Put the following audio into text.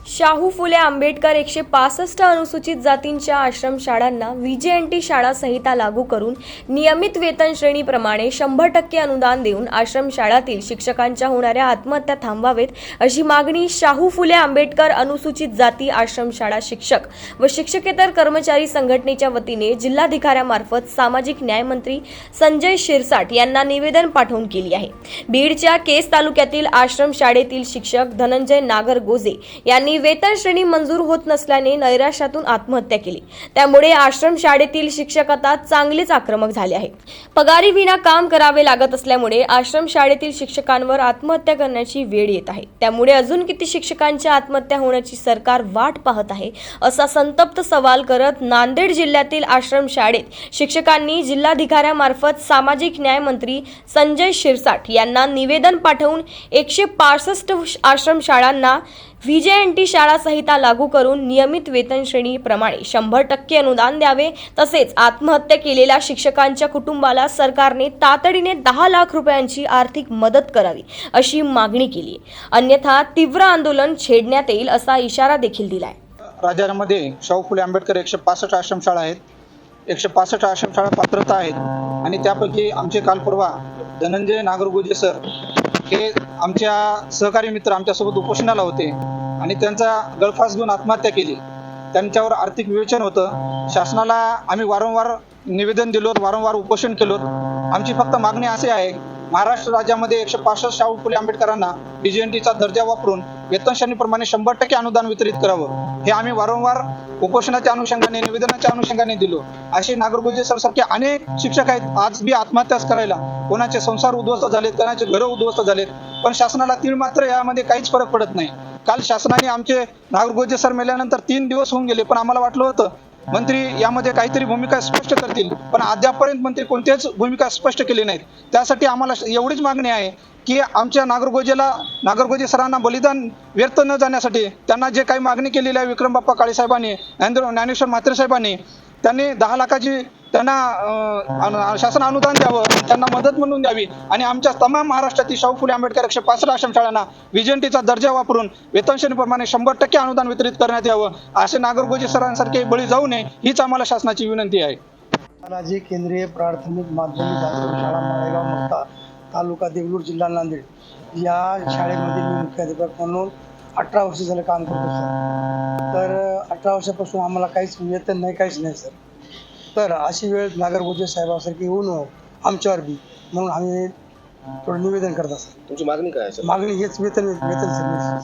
शाहू फुले आंबेडकर 165 अनुसूचित जातींच्या आश्रमशाळांना व्हीजेएनटी शाळा संहिता लागू करून नियमित वेतन श्रेणीप्रमाणे 100% अनुदान देऊन आश्रमशाळातील शिक्षकांच्या होणाऱ्या आत्महत्या थांबवावेत अशी मागणी शाहू फुले आंबेडकर अनुसूचित जाती आश्रमशाळा शिक्षक व शिक्षकेतर कर्मचारी संघटनेच्या वतीने जिल्हाधिकाऱ्यामार्फत सामाजिक न्याय मंत्री संजय शिरसाट यांना निवेदन पाठवून केली आहे। बीडच्या केस तालुक्यातील आश्रमशाळेतील शिक्षक धनंजय नागरगोजे यांनी वेतन श्रेणी मंजूर होत नसल्याने नैराश्यातून आत्महत्या केली। त्यामुळे आश्रमशाळेतील शिक्षक आता चांगलेच आक्रमक झाले आहेत। पगारी विना काम करावे लागत असल्यामुळे आश्रमशाळेतील शिक्षकांवर आत्महत्या करण्याची वेळ येत आहे। त्यामुळे अजून किती शिक्षकांच्या आत्महत्या होण्याची सरकार वाट पाहत आहे असा संतप्त सवाल करत नांदेड जिल्ह्यातील आश्रमशाळेत शिक्षकांनी जिल्हाधिकाऱ्यामार्फत सामाजिक न्याय मंत्री संजय शिरसाट यांना निवेदन पाठवून 165 आश्रमशाळांना व्हीजेएनटी शाळा संहिता लागू करून नियमित वेतन श्रेणी प्रमाणे 100% अनुदान द्यावे, तसेच आत्महत्या केलेल्या शिक्षकांच्या कुटुंबाला सरकारने तातडीने 10 लाख रुपयांची आर्थिक मदत करावी अशी मागणी केली। अन्यथा तीव्र आंदोलन छेडण्यात येईल असा इशारा देखील दिलाय। राज्यामध्ये शाहू फुले आंबेडकर 165 आश्रमशाळा आहेत। 165 आश्रमशाळा पात्रता आहेत आणि त्यापैकी आमचे काल परवा धनंजय नागरगोजे सर हे आमच्या सहकारी मित्र आमच्यासोबत उपोषणाला होते आणि त्यांचा गळफास घेऊन आत्महत्या केली। त्यांच्यावर आर्थिक विवेचन होतं। शासनाला आम्ही वारंवार निवेदन दिलो, वारंवार उपोषण केलो। आमची फक्त मागणी अशी आहे, महाराष्ट्र राज्यामध्ये 165 शाहू फुले आंबेडकरांना व्हीजेएनटीचा दर्जा वापरून वेतन श्रेणीप्रमाणे 100% अनुदान वितरित करावं, हे आम्ही वारंवार उपोषणाच्या अनुषंगाने निवेदनाच्या अनुषंगाने दिलो। असे नागरगोजे सर सारखे अनेक शिक्षक आहेत, आज बी आत्महत्याच करायला, कोणाचे संसार उद्ध्वस्त झालेत, कोणाचे घरं उद्ध्वस्त झालेत, पण शासनाला तीळ मात्र यामध्ये काहीच फरक पडत नाही। काल शासनाने आमचे नागरगोजे सर मेल्यानंतर 3 दिवस होऊन गेले, पण आम्हाला वाटलं होतं मंत्री यामध्ये काहीतरी भूमिका स्पष्ट करतील, पण अद्यापर्यंत मंत्री कोणत्याच भूमिका स्पष्ट केली नाहीत। त्यासाठी आम्हाला एवढीच मागणी आहे की आमच्या नागरगोजे सरांना बलिदान व्यर्थ न जाण्यासाठी त्यांना जे काही मागणी केलेली आहे विक्रम बाप्पा काळे साहेबांनी, ज्ञानेश्वर म्हात्रे साहेबांनी, त्यांनी 10 लाखाची त्यांना शासन अनुदान द्यावं, त्यांना मदत म्हणून द्यावी आणि आमच्या तमाम महाराष्ट्रातील शाहू फुले आंबेडकर 165 आश्रमशाळांना व्हीजेएनटीचा दर्जा वापरून वेतन श्रेणीप्रमाणे 100% अनुदान वितरित करण्यात यावं, असे नागरगोजे सरांसारखे बळी जाऊ नये हीच आम्हाला शासनाची विनंती आहे। बालाजी केंद्रीय प्राथमिक माध्यमिक आश्रमशाळा माळेगाव मक्ता तालुका देगलूर जिल्हा नांदेड या शाळेमध्ये मी मुख्याध्यापक म्हणून 18 वर्ष झालं काम करतो सर। तर 18 वर्षापासून आम्हाला काहीच वेतन नाही, काहीच नाही सर। तर अशी वेळ नागरगोजे साहेबांसारखी येऊ नये आमच्यावर बी, म्हणून आम्ही थोडं निवेदन करत असतो। तुमची मागणी काय आहे सर? मागणी हेच वेतन सर।